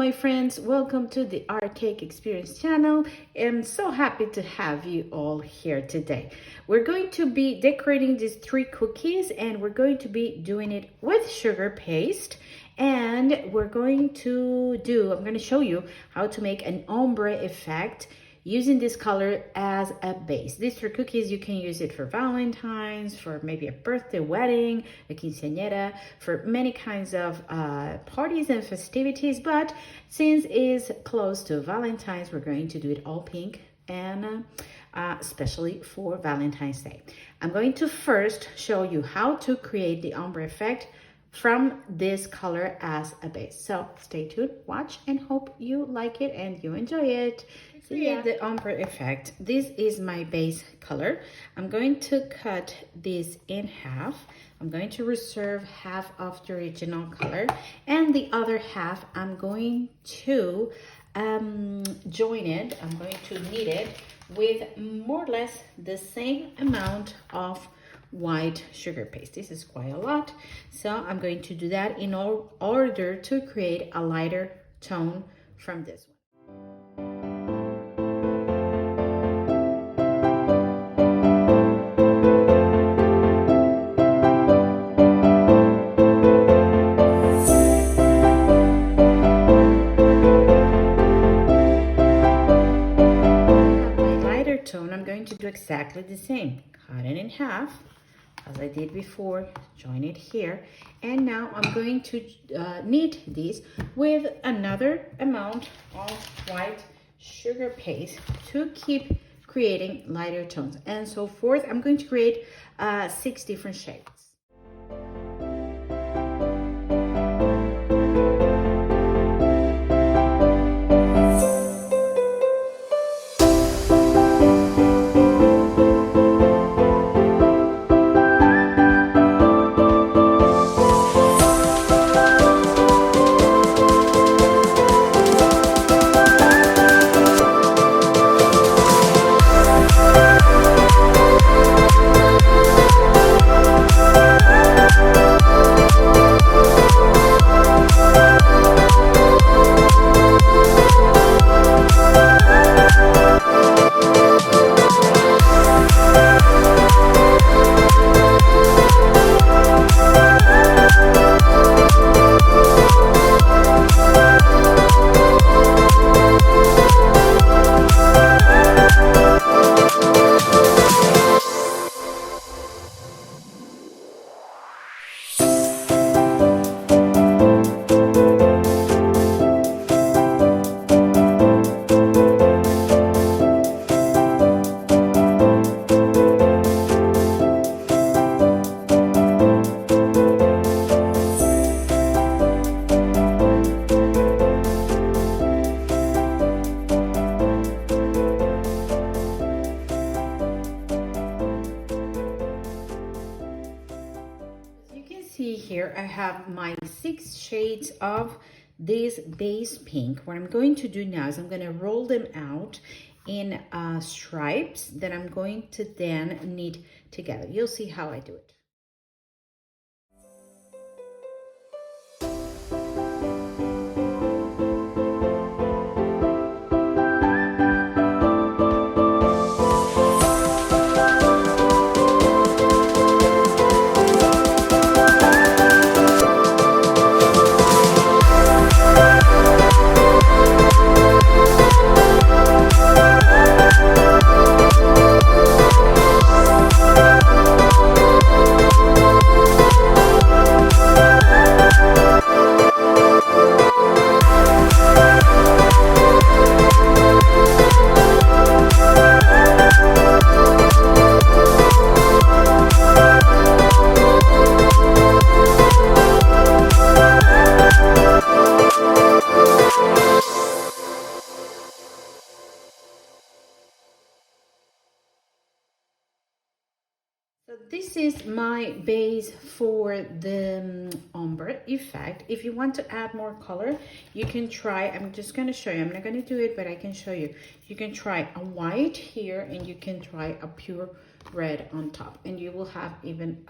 my friends, welcome to the Art Cake Experience channel. I'm so happy to have you all here today. We're going to be decorating these 3 cookies and we're going to be doing it with sugar paste. And I'm going to show you how to make an ombre effect using this color as a base. These 3 cookies, you can use it for Valentine's, for maybe a birthday, wedding, a quinceañera, for many kinds of parties and festivities. But since it's close to Valentine's, we're going to do it all pink and especially for Valentine's Day. I'm going to first show you how to create the ombre effect from this color as a base. So stay tuned, watch, and hope you like it and you enjoy it. Create the ombre effect. This is my base color. I'm going to cut this in half. I'm going to reserve half of the original color and the other half I'm going to join it. I'm going to knead it with more or less the same amount of white sugar paste. This is quite a lot, so I'm going to do that in order to create a lighter tone from this one. I'm going to do exactly the same. Cut it in half as I did before, join it here, and now I'm going to knead this with another amount of white sugar paste to keep creating lighter tones and so forth. I'm going to create 6 different shades. Here I have my 6 shades of this base pink. What I'm going to do now is I'm going to roll them out in stripes that I'm going to then knit together. You'll see how I do it. So this is my base for the ombre effect. If you want to add more color, you can try, I'm just going to show you, I'm not going to do it, but I can show you. You can try a white here and you can try a pure red on top, and you will have even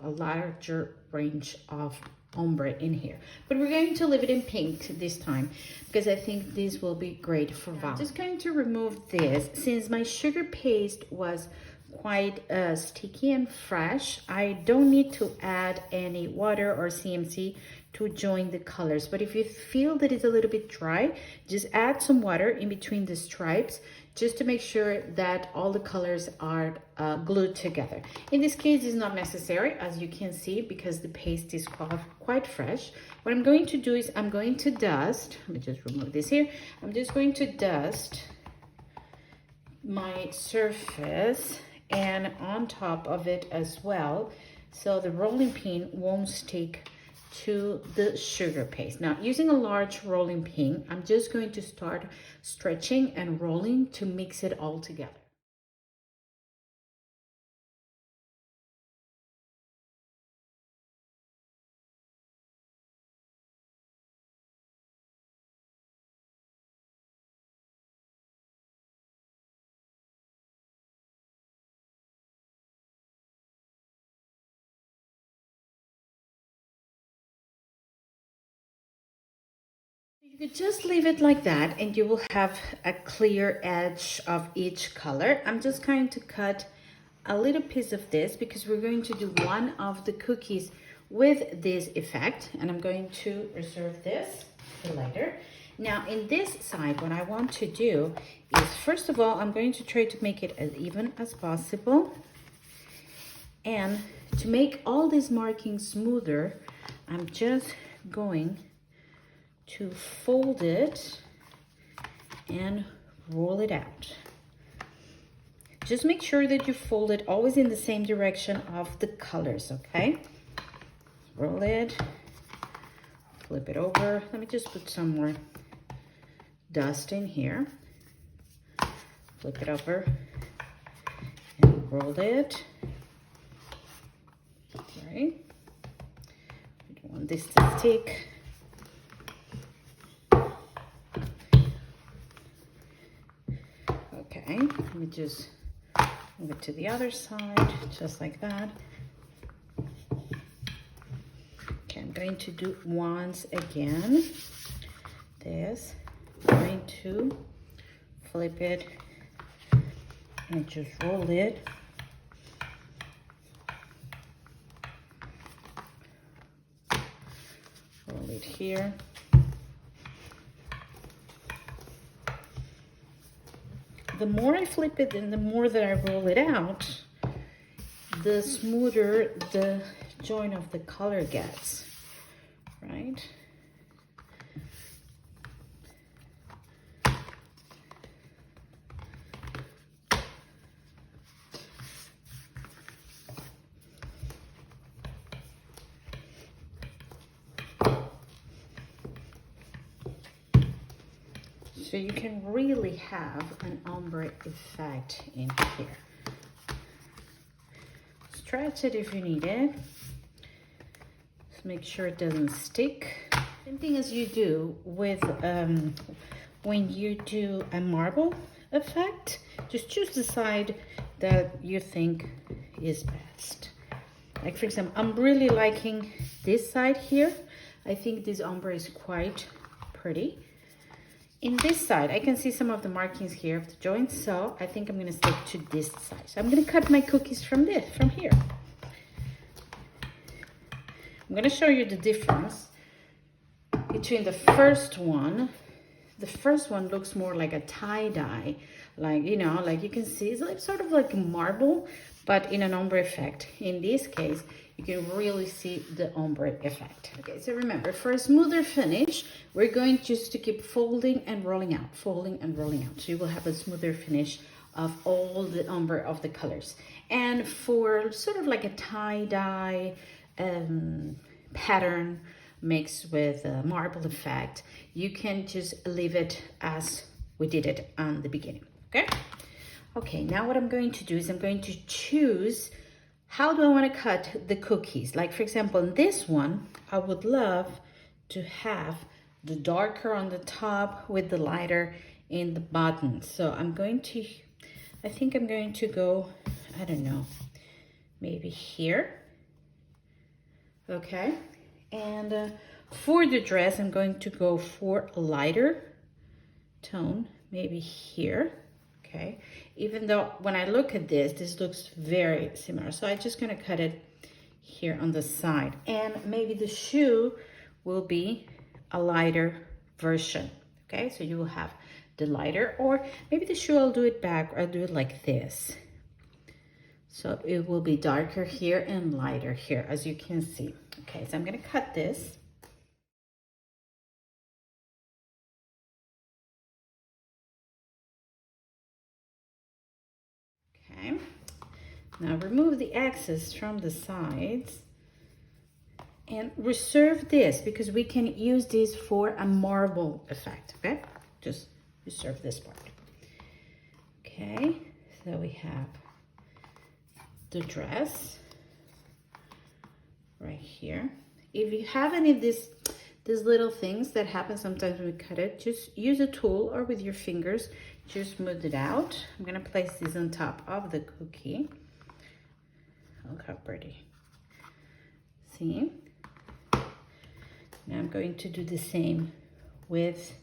a larger range of ombre in here. But we're going to leave it in pink this time because I think this will be great for Val. I'm just going to remove this. Since my sugar paste was quite sticky and fresh, I don't need to add any water or CMC to join the colors. But if you feel that it's a little bit dry, just add some water in between the stripes just to make sure that all the colors are glued together. In this case, it's not necessary, as you can see, because the paste is quite fresh. What I'm going to do is I'm going to dust, let me just remove this here. I'm just going to dust my surface and on top of it as well, so the rolling pin won't stick to the sugar paste. Now, using a large rolling pin, I'm just going to start stretching and rolling to mix it all together. You could just leave it like that and you will have a clear edge of each color. I'm just going to cut a little piece of this because we're going to do one of the cookies with this effect, and I'm going to reserve this for later. Now in this side, what I want to do is, first of all, I'm going to try to make it as even as possible, and to make all these markings smoother, I'm just going to fold it and roll it out. Just make sure that you fold it always in the same direction of the colors, okay? Roll it, flip it over. Let me just put some more dust in here. Flip it over and roll it. Right? We don't want this to stick. Okay, let me just move it to the other side, just like that. Okay, I'm going to do once again this. I'm going to flip it and just roll it. Roll it here. The more I flip it and the more that I roll it out, the smoother the join of the color gets, right? So you can really have an ombre effect in here. Stretch it if you need it. Just make sure it doesn't stick. Same thing as you do with when you do a marble effect. Just choose the side that you think is best. Like for example, I'm really liking this side here. I think this ombre is quite pretty. In this side, I can see some of the markings here of the joints, so I think I'm going to stick to this side. So I'm going to cut my cookies from here. I'm going to show you the difference between the first one. The first one looks more like a tie-dye, like, you know, like you can see, it's like sort of like a marble, but in an ombre effect. In this case, you can really see the ombre effect. Okay, so remember, for a smoother finish, we're going just to keep folding and rolling out, folding and rolling out. So you will have a smoother finish of all the ombre of the colors. And for sort of like a tie-dye pattern mixed with a marble effect, you can just leave it as we did it on the beginning, okay? Okay, now what I'm going to do is I'm going to choose how do I want to cut the cookies. Like for example, in this one, I would love to have the darker on the top with the lighter in the bottom. So I'm going to, I think I'm going to go I don't know, maybe here. Okay, and for the dress, I'm going to go for a lighter tone, maybe here. Okay, even though when I look at this looks very similar. So I'm just gonna cut it here on the side. And maybe the shoe will be a lighter version. Okay, so you will have the lighter, or maybe the shoe I'll do it back, or I'll do it like this. So it will be darker here and lighter here, as you can see. Okay, so I'm gonna cut this. Okay, now remove the excess from the sides and reserve this, because we can use this for a marble effect. Okay, just reserve this part. Okay, so we have the dress right here. If you have any of these little things that happen sometimes when we cut it, just use a tool or with your fingers, just smooth it out. I'm gonna place this on top of the cookie. Look how pretty. See? Now I'm going to do the same with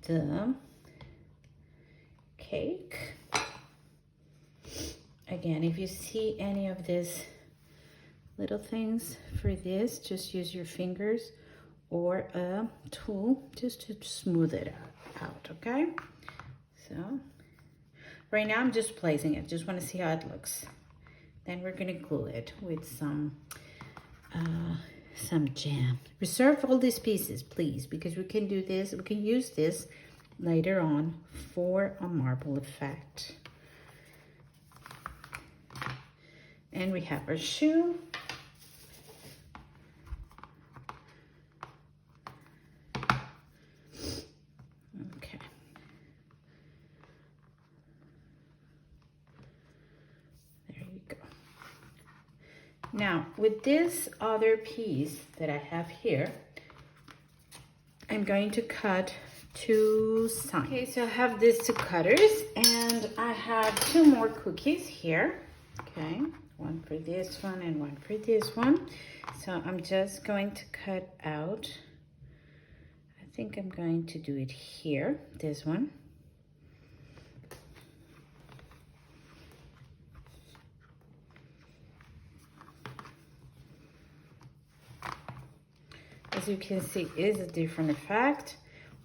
the cake. Again, if you see any of these little things for this, just use your fingers or a tool just to smooth it out, okay? So right now I'm just placing it, just want to see how it looks. Then we're gonna glue it with some jam. Reserve all these pieces, please, because we can do this, we can use this later on for a marble effect. And we have our shoe. Okay. There you go. Now, with this other piece that I have here, I'm going to cut two sides. Okay, so I have these two cutters, and I have two more cookies here. Okay, one for this one and one for this one. So I'm just going to cut out, I think I'm going to do it here, this one. As you can see, it is a different effect,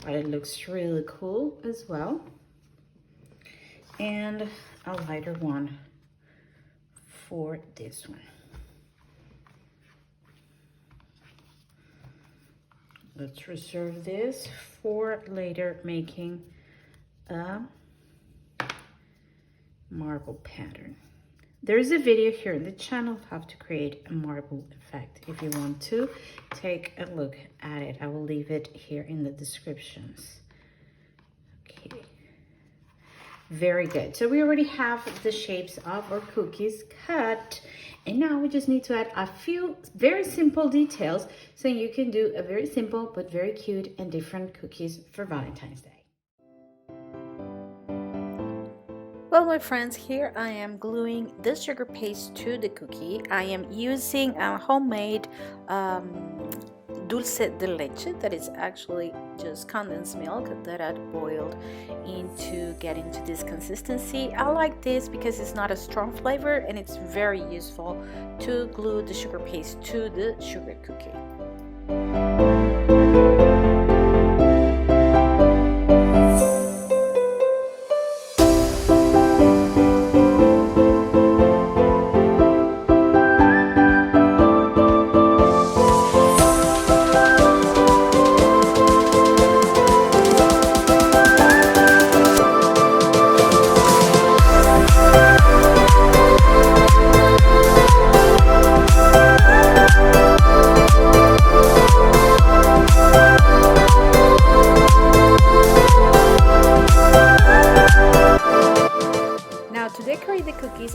but it looks really cool as well. And a lighter one for this one. Let's reserve this for later making a marble pattern. There's a video here on the channel of how to create a marble effect. If you want to take a look at it, I will leave it here in the descriptions. Okay. Very good. So we already have the shapes of our cookies cut, and now we just need to add a few very simple details so you can do a very simple but very cute and different cookies for Valentine's Day. Well, my friends, here I am gluing this sugar paste to the cookie. I am using a homemade dulce de leche, that is actually just condensed milk that I boiled into getting to this consistency. I like this because it's not a strong flavor and it's very useful to glue the sugar paste to the sugar cookie.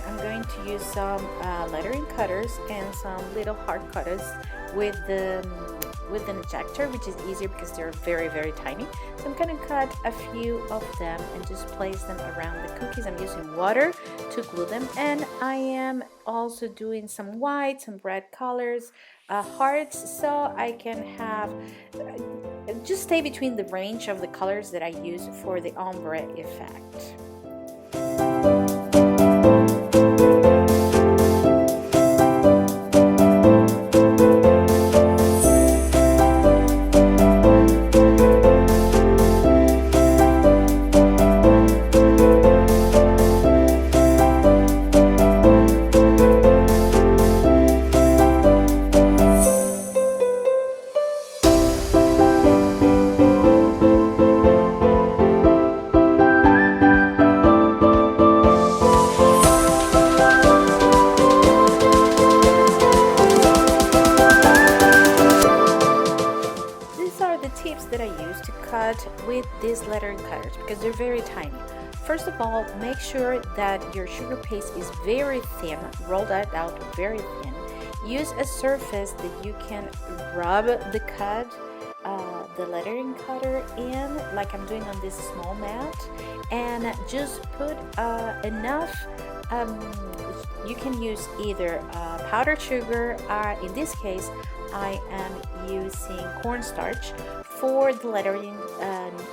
I'm going to use some lettering cutters and some little heart cutters with with an ejector, which is easier because they're very, very tiny. So I'm gonna cut a few of them and just place them around the cookies. I'm using water to glue them, and I am also doing some white, some red colors, hearts, so I can have just stay between the range of the colors that I use for the ombre effect. That I use to cut with these lettering cutters because they're very tiny. First of all, make sure that your sugar paste is very thin, roll that out very thin. Use a surface that you can rub the cut, the lettering cutter in, like I'm doing on this small mat, and just put enough. You can use either powdered sugar, in this case I am using cornstarch for the lettering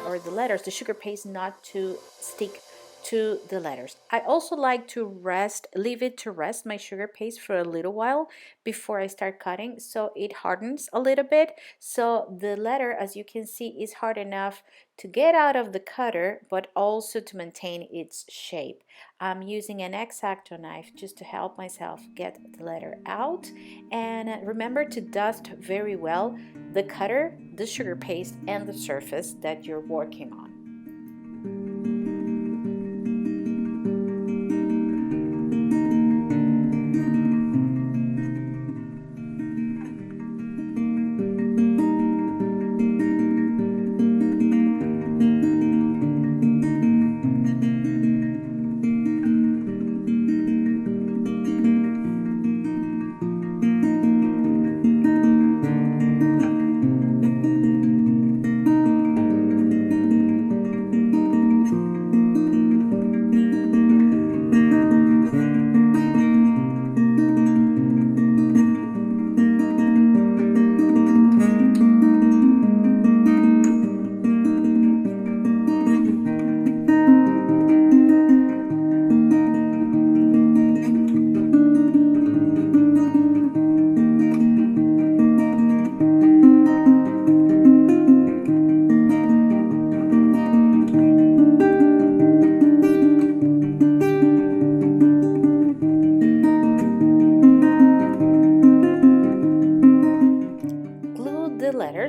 or the letters, the sugar paste not to stick to the letters. I also like to leave it to rest my sugar paste for a little while before I start cutting, so it hardens a little bit. So the letter, as you can see, is hard enough to get out of the cutter, but also to maintain its shape. I'm using an X-Acto knife just to help myself get the letter out. And remember to dust very well the cutter, the sugar paste, and the surface that you're working on.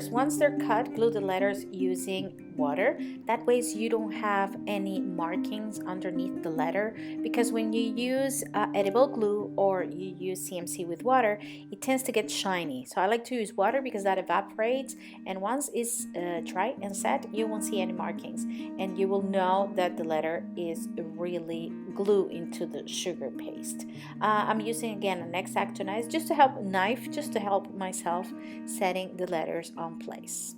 Once they're cut, glue the letters using water. That way you don't have any markings underneath the letter, because when you use edible glue or you use CMC with water, it tends to get shiny. So I like to use water because that evaporates, and once it's dry and set, you won't see any markings, and you will know that the letter is really glued into the sugar paste. I'm using again an X-Acto knife just to help myself setting the letters on place.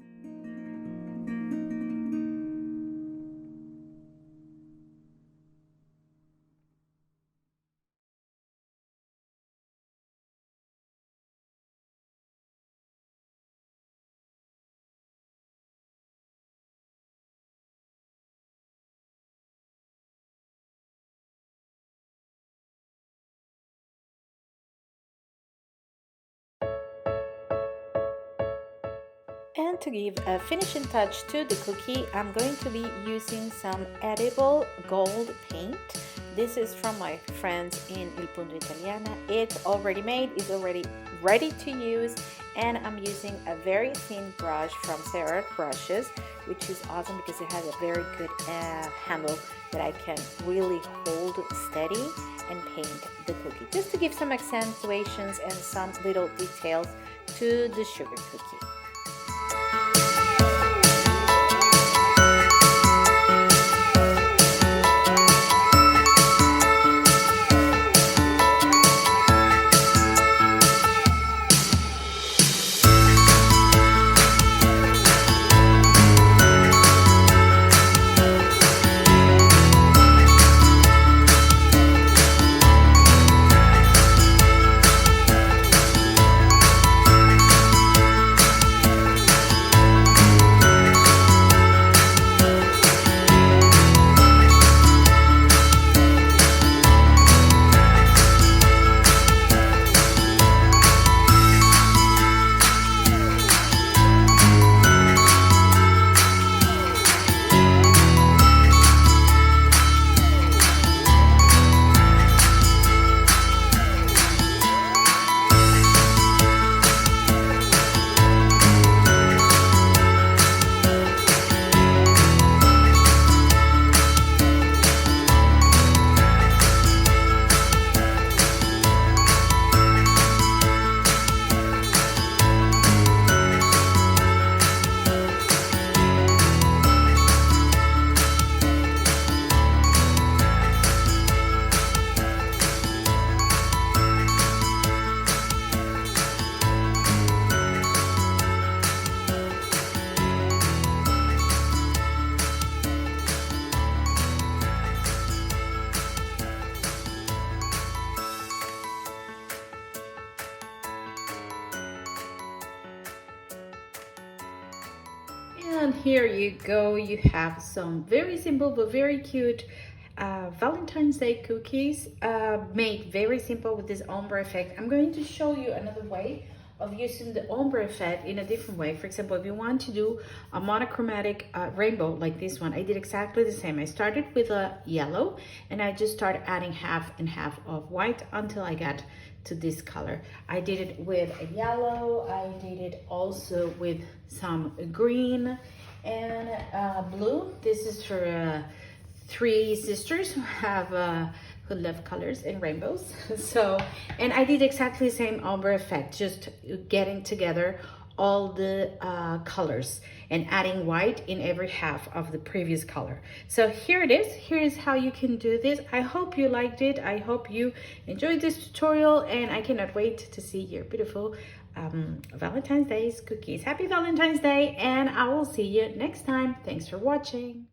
And to give a finishing touch to the cookie, I'm going to be using some edible gold paint. This is from my friends in Il Punto Italiana. It's already made, it's already ready to use, and I'm using a very thin brush from Sarah Brushes, which is awesome because it has a very good handle that I can really hold steady and paint the cookie, just to give some accentuations and some little details to the sugar cookie. And here you go. You have some very simple but very cute Valentine's Day cookies made very simple with this ombre effect. I'm going to show you another way of using the ombre effect in a different way. For example, if you want to do a monochromatic rainbow like this one, I did exactly the same. I started with a yellow and I just started adding half and half of white until I got to this color. I did it with a yellow, I did it also with some green and blue. This is for three sisters who have who love colors and rainbows. So, and I did exactly the same ombre effect, just getting together all the colors and adding white in every half of the previous color. So here it is. Here is how you can do this. I hope you liked it. I hope you enjoyed this tutorial, and I cannot wait to see your beautiful Valentine's Day cookies. Happy Valentine's Day, and I will see you next time. Thanks for watching.